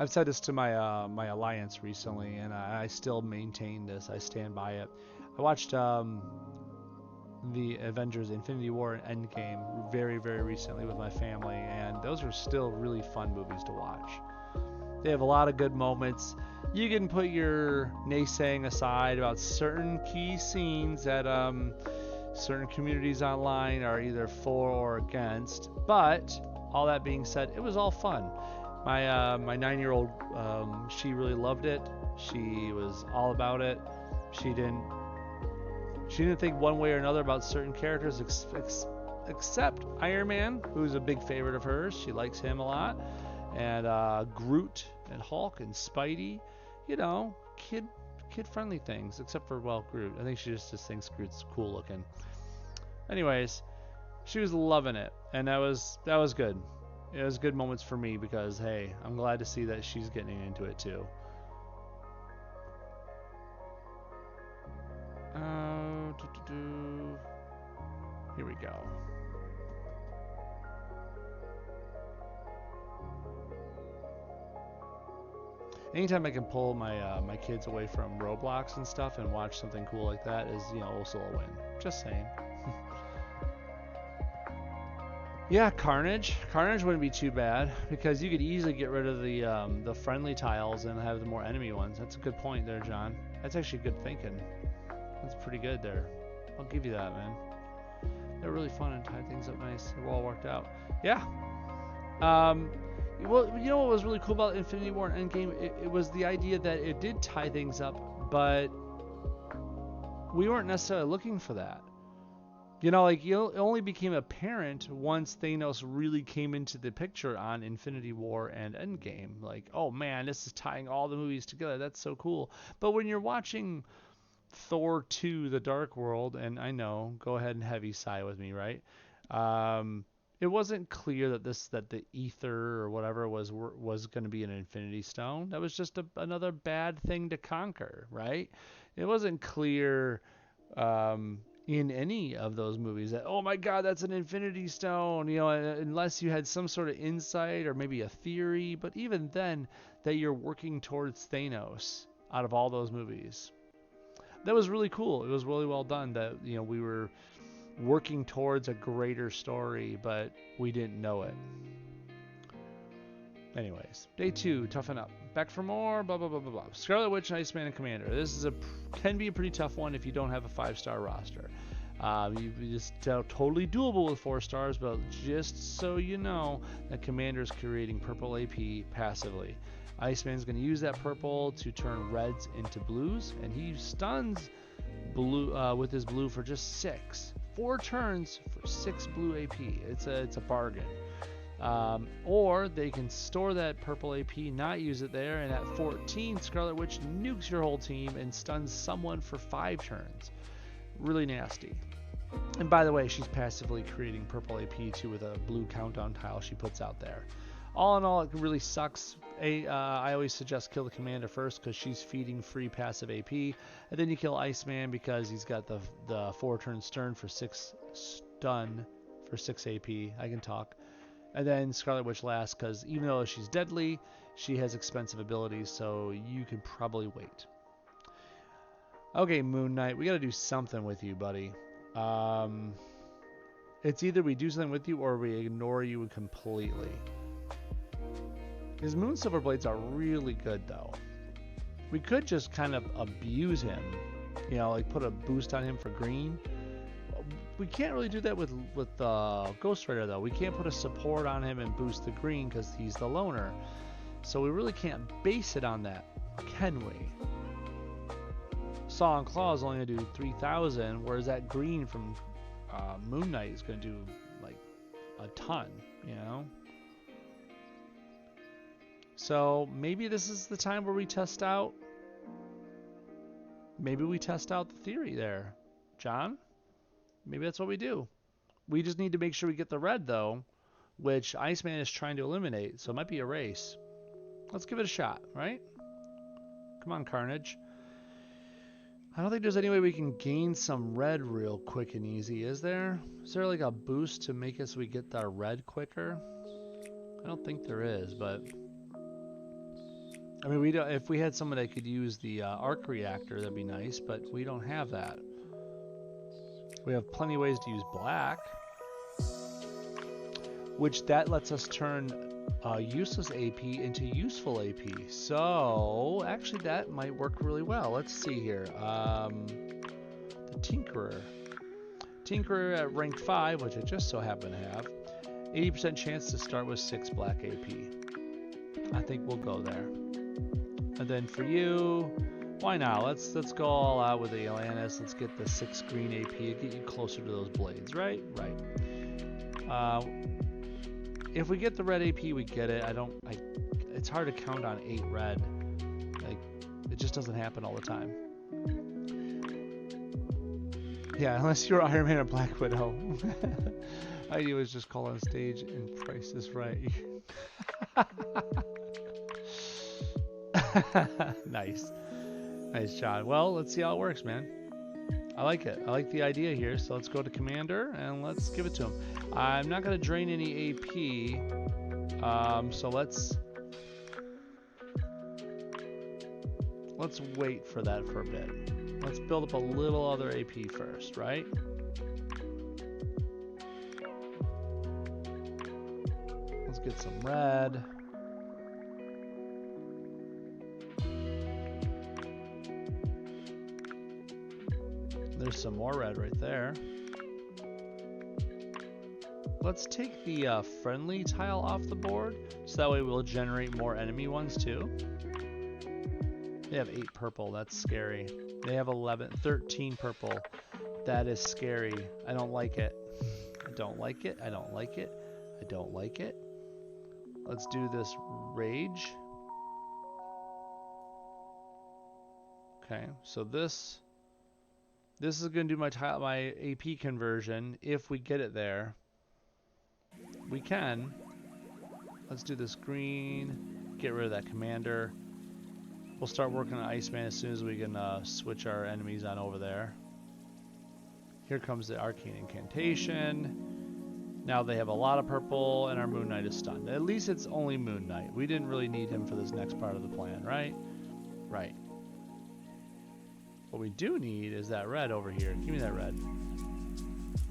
I've said this to my alliance recently, and I still maintain this. I stand by it. I watched the Avengers Infinity War and Endgame very, very recently with my family, and those are still really fun movies to watch. They have a lot of good moments. You can put your naysaying aside about certain key scenes that certain communities online are either for or against, but all that being said, it was all fun. My 9-year-old, she really loved it. She was all about it. She didn't think one way or another about certain characters except Iron Man, who's a big favorite of hers. She likes him a lot. And Groot and Hulk and Spidey, you know, kid-friendly things, except for, well, Groot. I think she just thinks Groot's cool looking. Anyways, she was loving it, and that was good. It was good moments for me because, hey, I'm glad to see that she's getting into it too. Here we go. Anytime I can pull my kids away from Roblox and stuff and watch something cool like that is, also a win. Just saying. Yeah, Carnage. Carnage wouldn't be too bad because you could easily get rid of the friendly tiles and have the more enemy ones. That's a good point there, John. That's actually good thinking. That's pretty good there. I'll give you that, man. They're really fun and tie things up nice. They're all worked out. Yeah. Well, you know what was really cool about Infinity War and Endgame? It was the idea that it did tie things up, but we weren't necessarily looking for that. It only became apparent once Thanos really came into the picture on Infinity War and Endgame. Like, oh man, this is tying all the movies together. That's so cool. But when you're watching Thor 2: The Dark World, and I know, go ahead and heavy sigh with me, right? It wasn't clear that the ether or whatever was going to be an Infinity Stone. That was just another bad thing to conquer, right? It wasn't clear in any of those movies that, oh my god, that's an Infinity Stone, unless you had some sort of insight or maybe a theory. But even then, that you're working towards Thanos out of all those movies. That was really cool. It was really well done that, we were working towards a greater story, but we didn't know it. Anyways, day 2, toughen up. Back for more, blah, blah, blah, blah, blah. Scarlet Witch, Iceman, and Commander. This can be a pretty tough one if you don't have a 5-star roster. It's totally doable with 4 stars, but just so you know, that Commander is creating purple AP passively. Iceman's going to use that purple to turn reds into blues, and he stuns blue with his blue for just 6. 4 turns for 6 blue AP. It's a bargain. Or they can store that purple AP, not use it there, and at 14, Scarlet Witch nukes your whole team and stuns someone for 5 turns. Really nasty. And by the way, she's passively creating purple AP too with a blue countdown tile she puts out there. All in all, it really sucks. I always suggest kill the Commander first because she's feeding free passive AP, and then you kill Iceman because he's got the 4-turn stun for 6 stun for 6 AP. I can talk. And then Scarlet Witch last because even though she's deadly, she has expensive abilities, so you could probably wait. Okay, Moon Knight, we got to do something with you, buddy. It's either we do something with you or we ignore you completely. His Moon Silver Blades are really good, though. We could just kind of abuse him, like put a boost on him for green. We can't really do that with Ghost Rider, though. We can't put a support on him and boost the green because he's the loner. So we really can't base it on that, can we? Saw and Claw is only going to do 3,000, whereas that green from Moon Knight is going to do like a ton, you know? So maybe this is the time where we test out. Maybe we test out the theory there, John. Maybe that's what we do. We just need to make sure we get the red though, which Iceman is trying to eliminate. So it might be a race. Let's give it a shot, right? Come on, Carnage. I don't think there's any way we can gain some red real quick and easy, is there? Is there like a boost to make us we get our red quicker? I don't think there is, but I mean, we don't. If we had someone that could use the arc reactor, that'd be nice, but we don't have that. We have plenty of ways to use black, which that lets us turn useless AP into useful AP. So actually that might work really well. Let's see here. The Tinkerer. Tinkerer at rank 5, which I just so happen to have. 80% chance to start with 6 black AP. I think we'll go there. And then for you, why not? Let's go all out with the Atlantis. Let's get the 6 green AP to get you closer to those blades, right? Right. If we get the red AP, we get it. It's hard to count on 8 red. Like, it just doesn't happen all the time. Yeah, unless you're Iron Man or Black Widow. Idea was just call on stage and Price is Right. Nice. Nice, John. Well, let's see how it works, man. I like it. I like the idea here. So let's go to Commander and let's give it to him. I'm not going to drain any AP. So let's wait for that for a bit. Let's build up a little other AP first, right? Let's get some red. There's some more red right there. Let's take the friendly tile off the board, so that way we'll generate more enemy ones too. They have 8 purple, that's scary. They have 13 purple. That is scary. I don't like it. I don't like it. I don't like it. I don't like it. Let's do this rage. Okay, so this is going to do my AP conversion if we get it there. We can. Let's do this green. Get rid of that commander. We'll start working on Iceman as soon as we can switch our enemies on over there. Here comes the Arcane Incantation. Now they have a lot of purple and our Moon Knight is stunned. At least it's only Moon Knight. We didn't really need him for this next part of the plan, right? Right. What we do need is that red over here. Give me that red.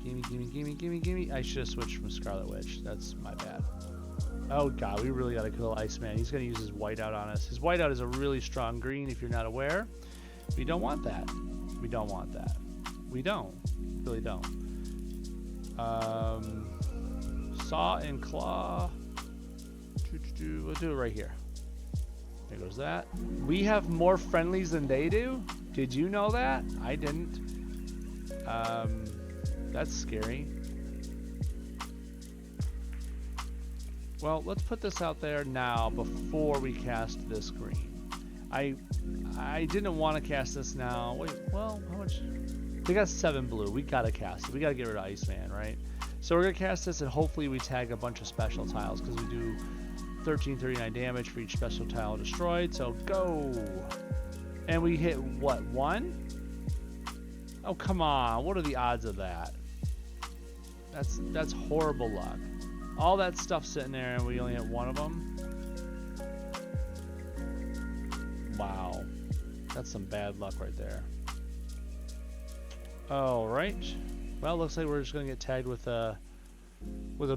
Gimme, gimme, gimme, gimme, gimme. I should have switched from Scarlet Witch. That's my bad. Oh god, we really gotta kill Iceman. He's gonna use his whiteout on us. His whiteout is a really strong green if you're not aware. We don't want that. We don't want that. We don't. Really don't. Saw and claw. We'll do it right here. There goes that. We have more friendlies than they do? Did you know that? I didn't. That's scary. Well, let's put this out there now before we cast this green. I didn't want to cast this now. Wait, well, how much? They got 7 blue. We gotta cast it. We gotta get rid of Iceman, right? So we're gonna cast this and hopefully we tag a bunch of special tiles because we do 1339 damage for each special tile destroyed. So go. And we hit what, 1? Oh come on! What are the odds of that? That's horrible luck. All that stuff sitting there and we only hit 1 of them. Wow, that's some bad luck right there. All right. Well, looks like we're just gonna get tagged with a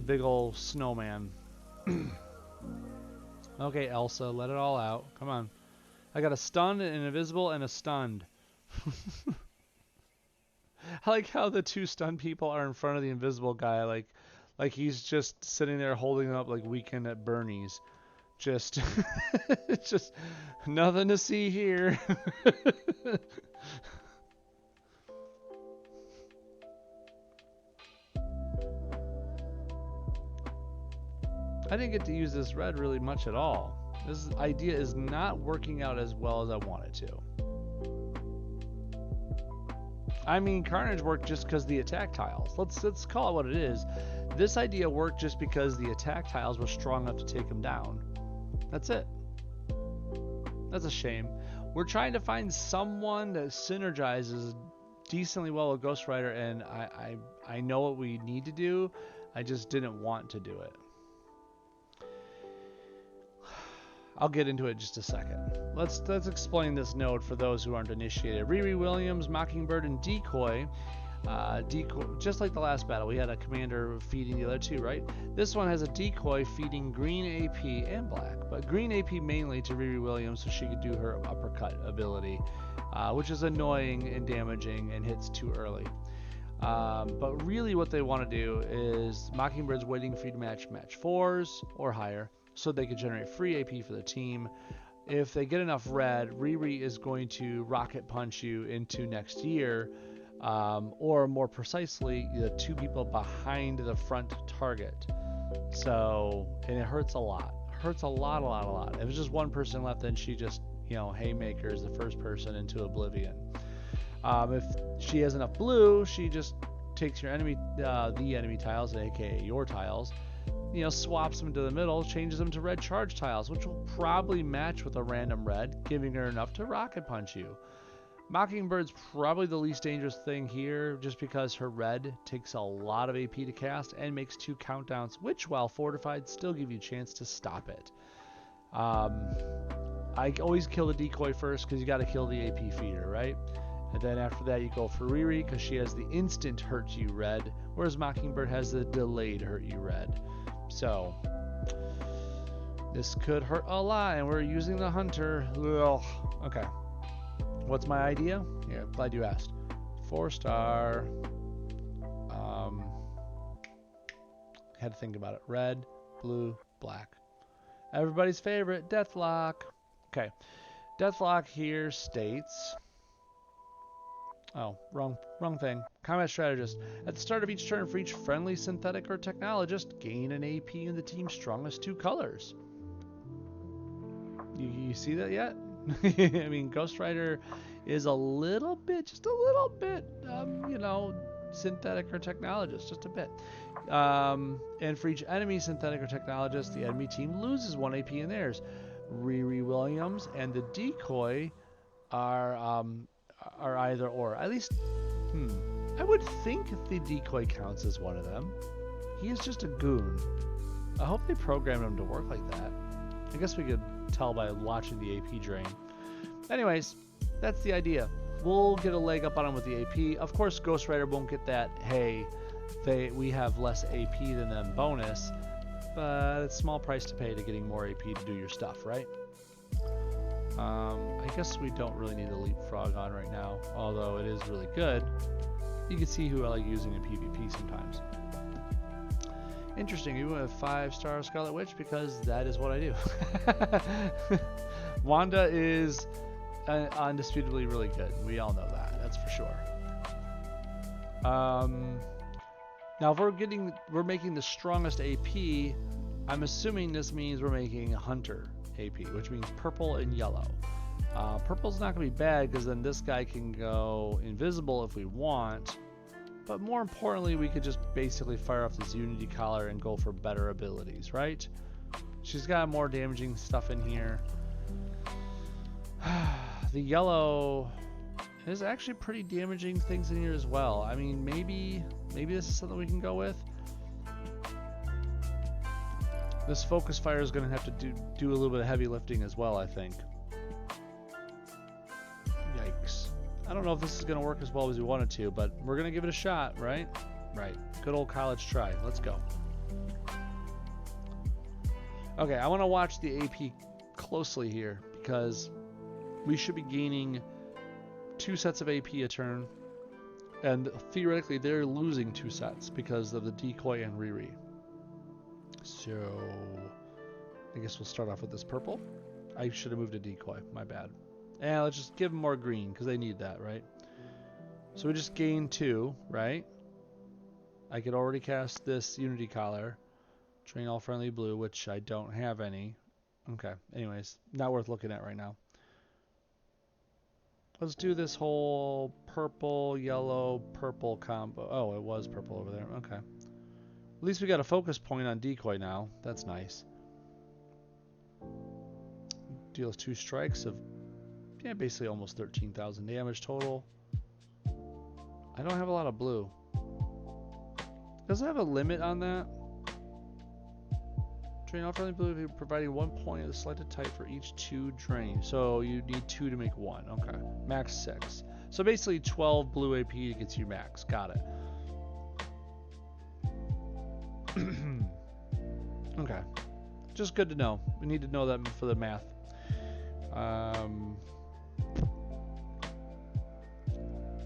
big old snowman. Okay, Elsa, let it all out. Come on. I got a stunned, an invisible, and a stunned. I like how the 2 stunned people are in front of the invisible guy, like he's just sitting there holding up like Weekend at Bernie's. Just, just nothing to see here. I didn't get to use this red really much at all. This idea is not working out as well as I want it to. I mean, Carnage worked just because the attack tiles. Let's call it what it is. This idea worked just because the attack tiles were strong enough to take him down. That's it. That's a shame. We're trying to find someone that synergizes decently well with Ghost Rider, and I know what we need to do. I just didn't want to do it. I'll get into it in just a second. Let's explain this node for those who aren't initiated. Riri Williams, Mockingbird, and Decoy. Decoy, just like the last battle, we had a commander feeding the other two, right? This one has a Decoy feeding green AP and black, but green AP mainly to Riri Williams so she could do her uppercut ability, which is annoying and damaging and hits too early. But really what they want to do is Mockingbird's waiting for you to match 4s or higher, so they could generate free AP for the team. If they get enough red, Riri is going to rocket punch you into next year, or more precisely, the two people behind the front target. So, and it hurts a lot. Hurts a lot. If it's just one person left, then she just, haymakers the first person into oblivion. If she has enough blue, she just takes your enemy, the enemy tiles, aka your tiles, swaps them to the middle, changes them to red charge tiles, which will probably match with a random red, giving her enough to rocket punch you. Mockingbird's probably the least dangerous thing here, just because her red takes a lot of AP to cast and makes 2 countdowns, which, while fortified, still give you a chance to stop it. I always kill the Decoy first, because you got to kill the AP feeder, right? And then after that you go for Riri, because she has the instant hurt you red, whereas Mockingbird has the delayed hurt you red. So, this could hurt a lot, and we're using the Hunter. Ugh. Okay. What's my idea? Yeah, glad you asked. 4-star. Had to think about it. Red, blue, black. Everybody's favorite, Deathlock. Okay. Deathlock here states... Oh, wrong thing. Combat strategist. At the start of each turn for each friendly synthetic or technologist, gain an AP in the team's strongest 2 colors. You see that yet? I mean, Ghost Rider is a little bit, just a little bit, synthetic or technologist, just a bit. And for each enemy synthetic or technologist, the enemy team loses 1 AP in theirs. Riri Williams and the Decoy are either or. At least, I would think the Decoy counts as one of them. He is just a goon. I hope they programmed him to work like that. I guess we could tell by watching the AP drain. Anyways, that's the idea. We'll get a leg up on him with the AP. Of course, Ghost Rider won't get that, hey, we have less AP than them bonus, but it's a small price to pay to getting more AP to do your stuff, right? I guess we don't really need a leapfrog on right now, although it is really good. You can see who I like using in PvP sometimes. Interesting, you went with 5-star Scarlet Witch because that is what I do. Wanda is undisputably really good. We all know that. That's for sure. Now, if we're making the strongest AP, I'm assuming this means we're making Hunter AP, which means purple and yellow. Purple's not going to be bad because then this guy can go invisible if we want. But more importantly, we could just basically fire off this Unity Collar and go for better abilities, right? She's got more damaging stuff in here. The yellow is actually pretty damaging things in here as well. I mean, maybe this is something we can go with. This focus fire is going to have to do a little bit of heavy lifting as well, I think. Yikes. I don't know if this is going to work as well as we want it to, but we're going to give it a shot, right? Right. Good old college try. Let's go. Okay, I want to watch the AP closely here because we should be gaining 2 sets of AP a turn, and theoretically they're losing 2 sets because of the Decoy and Riri. So I guess we'll start off with this purple. I should have moved a Decoy, my bad. And let's just give them more green because they need that, right? So we just gained 2, right? I could already cast this Unity Collar. Drain all friendly blue, which I don't have any. Okay, anyways, not worth looking at right now. Let's do this whole purple, yellow, purple combo. Oh, it was purple over there. Okay. At least we got a focus point on decoy now. That's nice. Deals 2 strikes of, yeah, basically almost 13,000 damage total. I don't have a lot of blue. Does it have a limit on that? Drain all friendly blue, providing 1 point of the selected type for each 2 drain. So you need 2 to make 1. Okay. Max 6. So basically 12 blue AP gets you max. Got it. Okay. Just good to know. We need to know that for the math.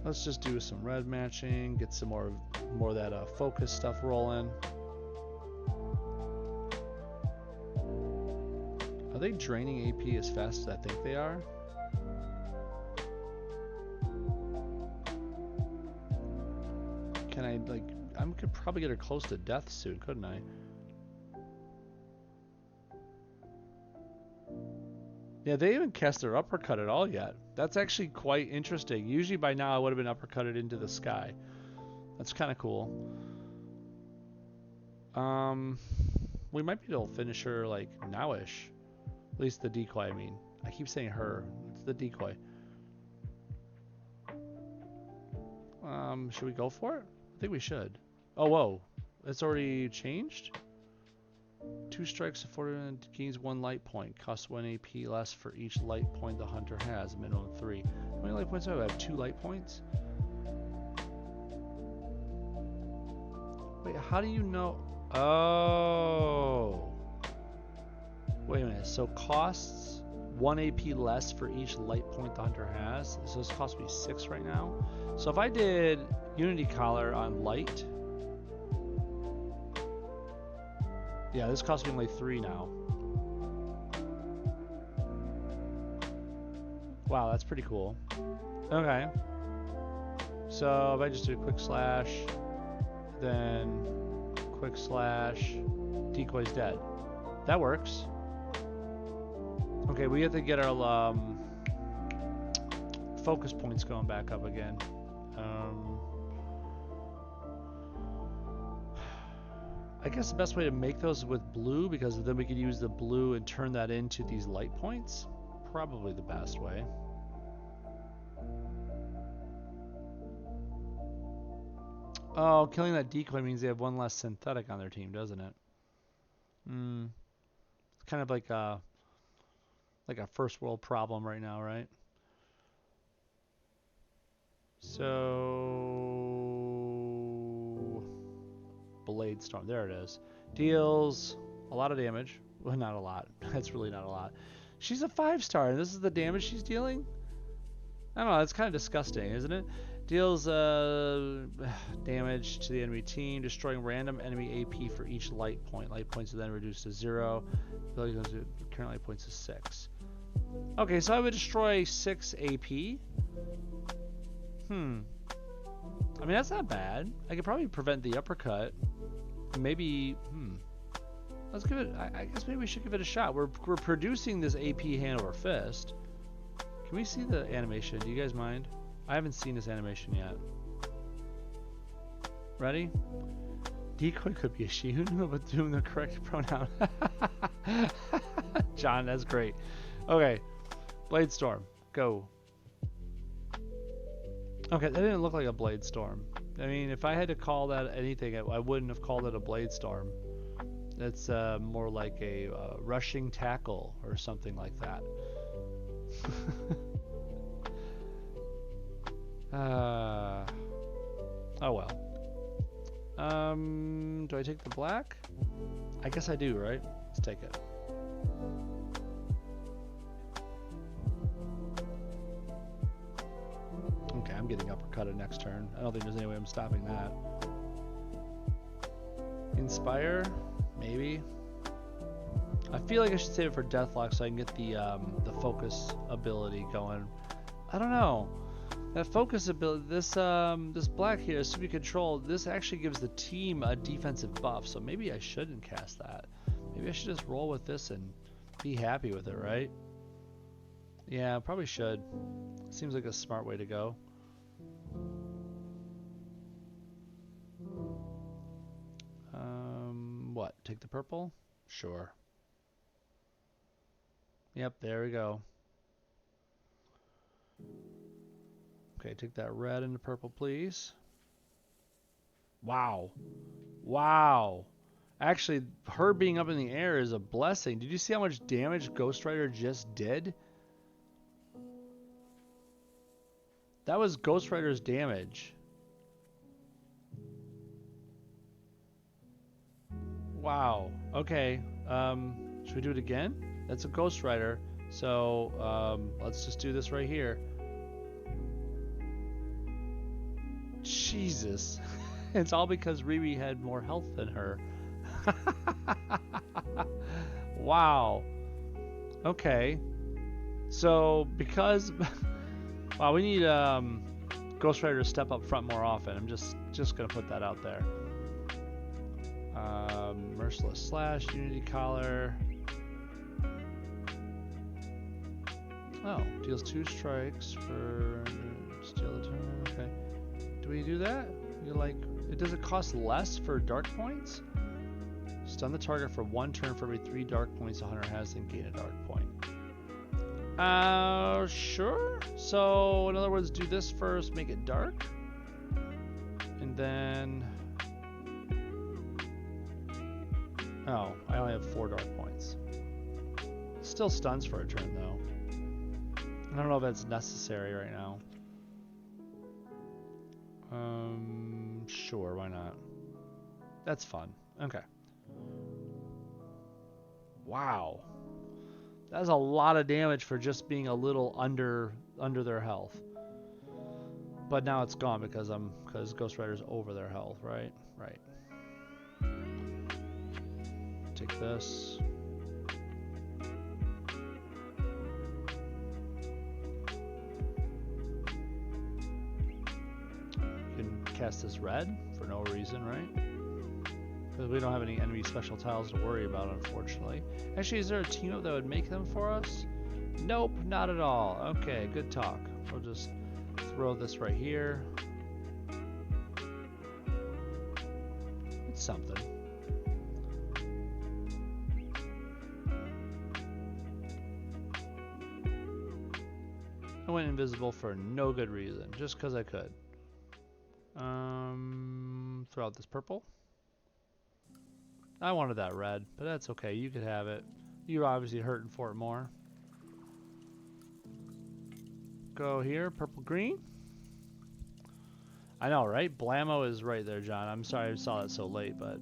Let's just do some red matching, get some more of that focus stuff rolling. Are they draining AP as fast as I think they are? Can I, like, I could probably get her close to death soon, couldn't I? Yeah, they haven't cast their uppercut at all yet. That's actually quite interesting. Usually by now I would have been uppercutted into the sky. That's kind of cool. We might be able to finish her like nowish. At least the decoy, I mean. I keep saying her. It's the decoy. Should we go for it? I think we should. Oh, whoa. It's already changed? 2 strikes of 40 gains 1 light point. Costs 1 AP less for each light point the hunter has. A minimum of 3. How many light points do I have? 2 light points? Wait, how do you know? Oh. Wait a minute. So costs 1 AP less for each light point the hunter has. So this costs me 6 right now. So if I did Unity Collar on light. Yeah, this costs me only 3 now. Wow, that's pretty cool. Okay. So if I just do a quick slash, then quick slash, decoy's dead. That works. Okay, we have to get our focus points going back up again. I guess the best way to make those is with blue, because then we could use the blue and turn that into these light points. Probably the best way. Oh, killing that decoy means they have 1 less synthetic on their team, doesn't it? It's kind of like a first world problem right now, right? So Blade Storm, there it is. Deals a lot of damage. Well, not a lot. That's really not a lot. She's a 5-star, and this is the damage she's dealing? I don't know, it's kind of disgusting, isn't it? Deals damage to the enemy team, destroying random enemy AP for each light point. Light points are then reduced to 0. Current light points is 6. Okay, so I would destroy 6 AP. I mean, that's not bad. I could probably prevent the uppercut. Maybe, let's give it, I guess maybe we should give it a shot. We're producing this AP hand over fist. Can we see the animation? Do you guys mind? I haven't seen this animation yet. Ready? Decoy could be a she. Who knew about doing the correct pronoun? John, that's great. Okay, Blade Storm, go. Okay, that didn't look like a Blade Storm. I mean, if I had to call that anything, I wouldn't have called it a Blade Storm. It's more like a rushing tackle or something like that. Oh well. Do I take the black? I guess I do, right? Let's take it. Okay, I'm getting uppercutted next turn. I don't think there's any way I'm stopping that. Inspire? Maybe. I feel like I should save it for Deathlock so I can get the focus ability going. I don't know. That focus ability, this black here, assuming control, this actually gives the team a defensive buff, so maybe I shouldn't cast that. Maybe I should just roll with this and be happy with it, right? Yeah, probably should. Seems like a smart way to go. What? Take the purple? Sure. Yep, there we go. Okay, take that red and the purple, please. Wow. Wow. Actually, her being up in the air is a blessing. Did you see how much damage Ghost Rider just did? That was Ghost Rider's damage. Wow. Okay. Should we do it again? That's a Ghost Rider. So, let's just do this right here. Jesus. It's all because Riri had more health than her. Wow. Okay. So, because... wow, we need Ghost Rider to step up front more often. I'm just going to put that out there. Merciless Slash, Unity Collar. Oh, deals 2 strikes for steal the turn. Okay. Do we do that? You're like, does it cost less for dark points? Stun the target for 1 turn for every 3 dark points the hunter has, then gain a dark point. Sure. So, in other words, do this first, make it dark. And then... oh, I only have 4 dark points. Still stuns for a turn, though. I don't know if that's necessary right now. Sure, why not? That's fun. Okay. Wow. That's a lot of damage for just being a little under their health. But now it's gone because Ghost Rider's over their health, right? Right. Take this. You can cast this red for no reason, right? Because we don't have any enemy special tiles to worry about, unfortunately. Actually, is there a team up that would make them for us? Nope, not at all. Okay, good talk. We'll just throw this right here. It's something. I went invisible for no good reason, just because I could. Throw out this purple. I wanted that red, but that's okay. You could have it. You're obviously hurting for it more. Go here, purple green. I know, right? Blammo is right there, John. I'm sorry I saw that so late, but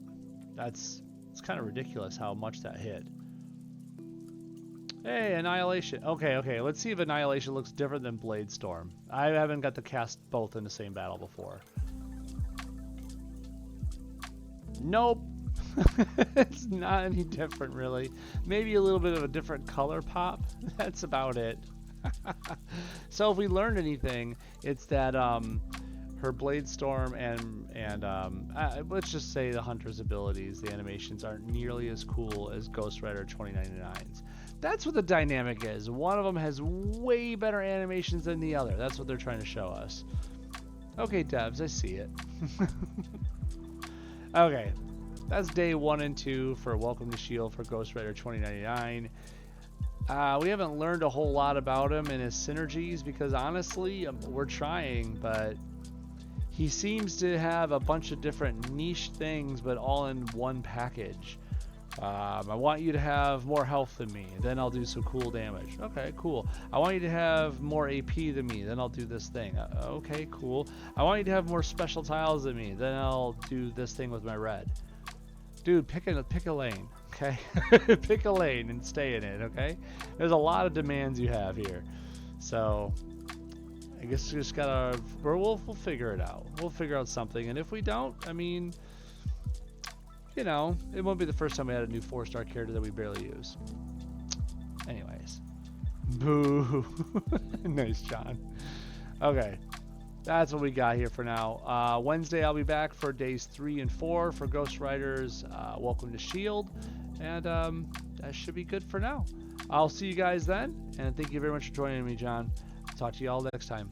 it's kind of ridiculous how much that hit. Hey, Annihilation. Okay. Let's see if Annihilation looks different than Blade Storm. I haven't got to cast both in the same battle before. Nope. It's not any different, really. Maybe a little bit of a different color pop. That's about it. So if we learned anything, it's that her Blade Storm and let's just say the Hunter's abilities, the animations aren't nearly as cool as Ghost Rider 2099's. That's what the dynamic is. One of them has way better animations than the other. That's what they're trying to show us. Okay, devs, I see it. Okay, that's day 1 and 2 for Welcome to S.H.I.E.L.D. for Ghost Rider 2099. We haven't learned a whole lot about him and his synergies because honestly, we're trying, but he seems to have a bunch of different niche things, but all in one package. I want you to have more health than me, then I'll do some cool damage. Okay, cool. I want you to have more AP than me, then I'll do this thing. Okay, cool. I want you to have more special tiles than me, then I'll do this thing with my red. Dude, pick a lane, okay? Pick a lane and stay in it, okay? There's a lot of demands you have here. So, I guess you just gotta, we'll figure it out. We'll figure out something, and if we don't, I mean, you know, it won't be the first time we had a new 4-star character that we barely use. Anyways. Boo. Nice, John. Okay. That's what we got here for now. Wednesday, I'll be back for days 3 and 4 for Ghost Riders. Welcome to Shield, and that should be good for now. I'll see you guys then, and thank you very much for joining me, John. Talk to you all next time.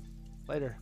Later.